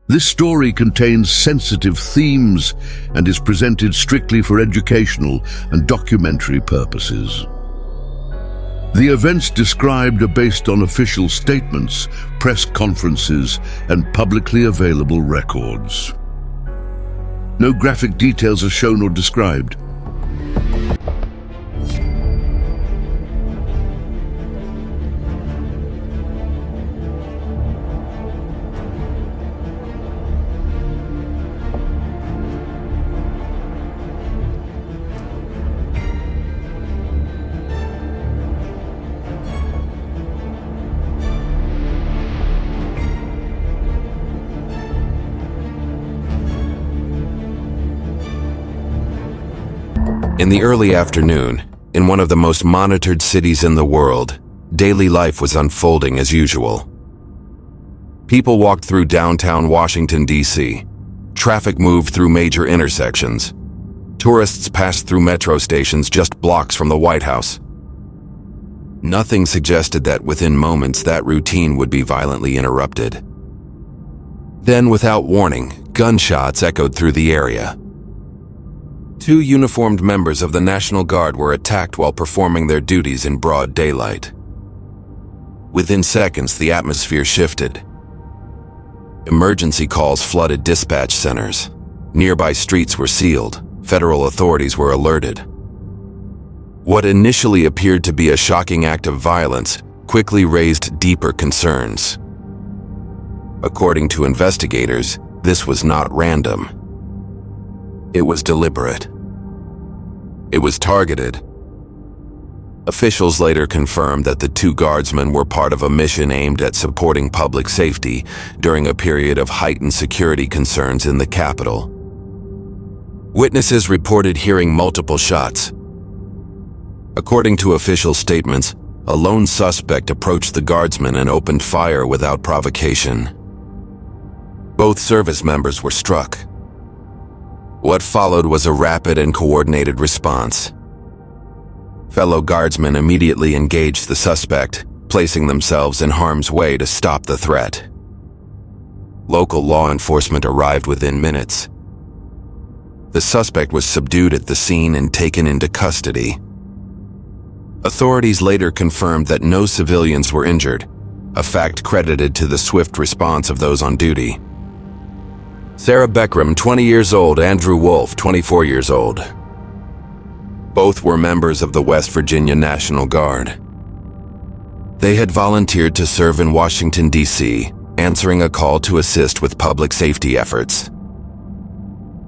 This story contains sensitive themes and is presented strictly for educational and documentary purposes. The events described are based on official statements, press conferences, and publicly available records. No graphic details are shown or described. In the early afternoon, in one of the most monitored cities in the world, daily life was unfolding as usual. People walked through downtown Washington, D.C. Traffic moved through major intersections. Tourists passed through metro stations just blocks from the White House. Nothing suggested that within moments that routine would be violently interrupted. Then, without warning, gunshots echoed through the area. Two uniformed members of the National Guard were attacked while performing their duties in broad daylight. Within seconds, the atmosphere shifted. Emergency calls flooded dispatch centers. Nearby streets were sealed. Federal authorities were alerted. What initially appeared to be a shocking act of violence quickly raised deeper concerns. According to investigators, this was not random. It was deliberate. It was targeted. Officials later confirmed that the two guardsmen were part of a mission aimed at supporting public safety during a period of heightened security concerns in the Capitol. Witnesses reported hearing multiple shots. According to official statements, a lone suspect approached the guardsmen and opened fire without provocation. Both service members were struck. What followed was a rapid and coordinated response. Fellow guardsmen immediately engaged the suspect, placing themselves in harm's way to stop the threat. Local law enforcement arrived within minutes. The suspect was subdued at the scene and taken into custody. Authorities later confirmed that no civilians were injured, a fact credited to the swift response of those on duty. Sarah Beckram, 20 years old, Andrew Wolf, 24 years old. Both were members of the West Virginia National Guard. They had volunteered to serve in Washington, D.C., answering a call to assist with public safety efforts.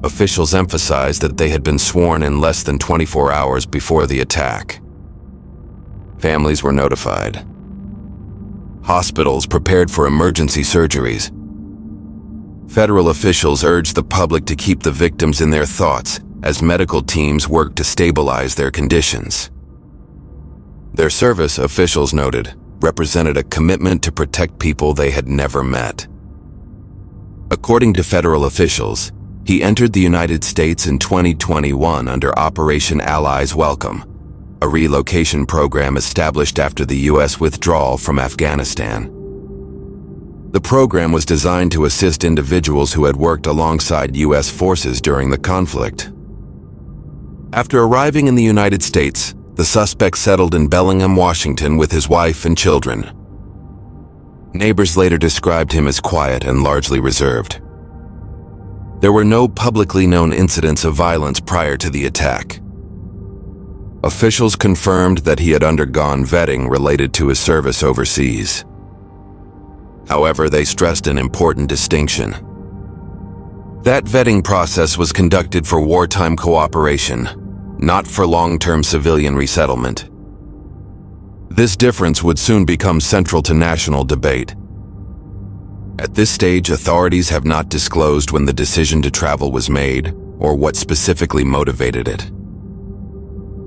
Officials emphasized that they had been sworn in less than 24 hours before the attack. Families were notified. Hospitals prepared for emergency surgeries. Federal officials urged the public to keep the victims in their thoughts as medical teams worked to stabilize their conditions. Their service, officials noted, represented a commitment to protect people they had never met. According to federal officials, he entered the United States in 2021 under Operation Allies Welcome, a relocation program established after the U.S. withdrawal from Afghanistan. The program was designed to assist individuals who had worked alongside U.S. forces during the conflict. After arriving in the United States, the suspect settled in Bellingham, Washington with his wife and children. Neighbors later described him as quiet and largely reserved. There were no publicly known incidents of violence prior to the attack. Officials confirmed that he had undergone vetting related to his service overseas. However, they stressed an important distinction. That vetting process was conducted for wartime cooperation, not for long-term civilian resettlement. This difference would soon become central to national debate. At this stage, authorities have not disclosed when the decision to travel was made or what specifically motivated it.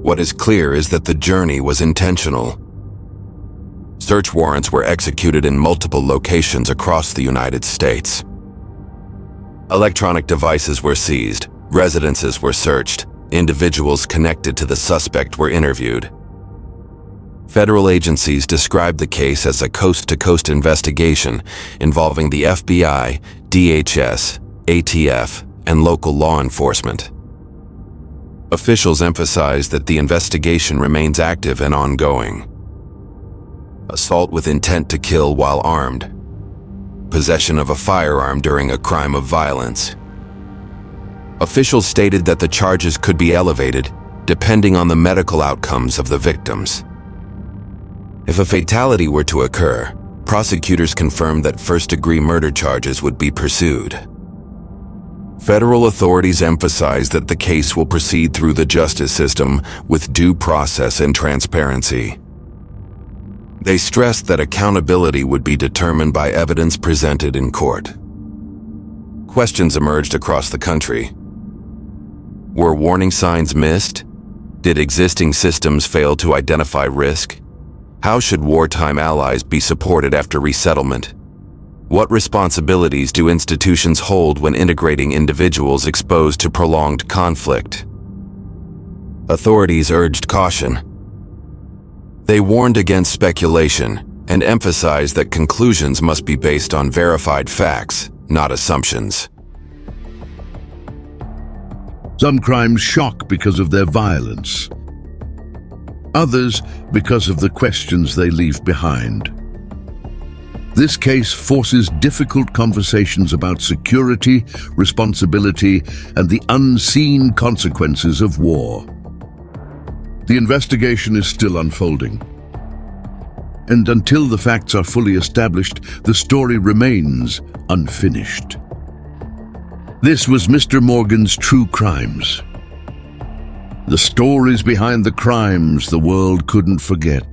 What is clear is that the journey was intentional. Search warrants were executed in multiple locations across the United States. Electronic devices were seized, residences were searched, individuals connected to the suspect were interviewed. Federal agencies described the case as a coast-to-coast investigation involving the FBI, DHS, ATF, and local law enforcement. Officials emphasize that the investigation remains active and ongoing. Assault with intent to kill while armed. Possession of a firearm during a crime of violence. Officials stated that the charges could be elevated depending on the medical outcomes of the victims. If a fatality were to occur, prosecutors confirmed that first-degree murder charges would be pursued. Federal authorities emphasize that the case will proceed through the justice system with due process and transparency. They stressed that accountability would be determined by evidence presented in court. Questions emerged across the country. Were warning signs missed? Did existing systems fail to identify risk? How should wartime allies be supported after resettlement? What responsibilities do institutions hold when integrating individuals exposed to prolonged conflict? Authorities urged caution. They warned against speculation and emphasized that conclusions must be based on verified facts, not assumptions. Some crimes shock because of their violence. Others because of the questions they leave behind. This case forces difficult conversations about security, responsibility, and the unseen consequences of war. The investigation is still unfolding. And until the facts are fully established, the story remains unfinished. This was Mr. Morgan's True Crimes. The stories behind the crimes the world couldn't forget.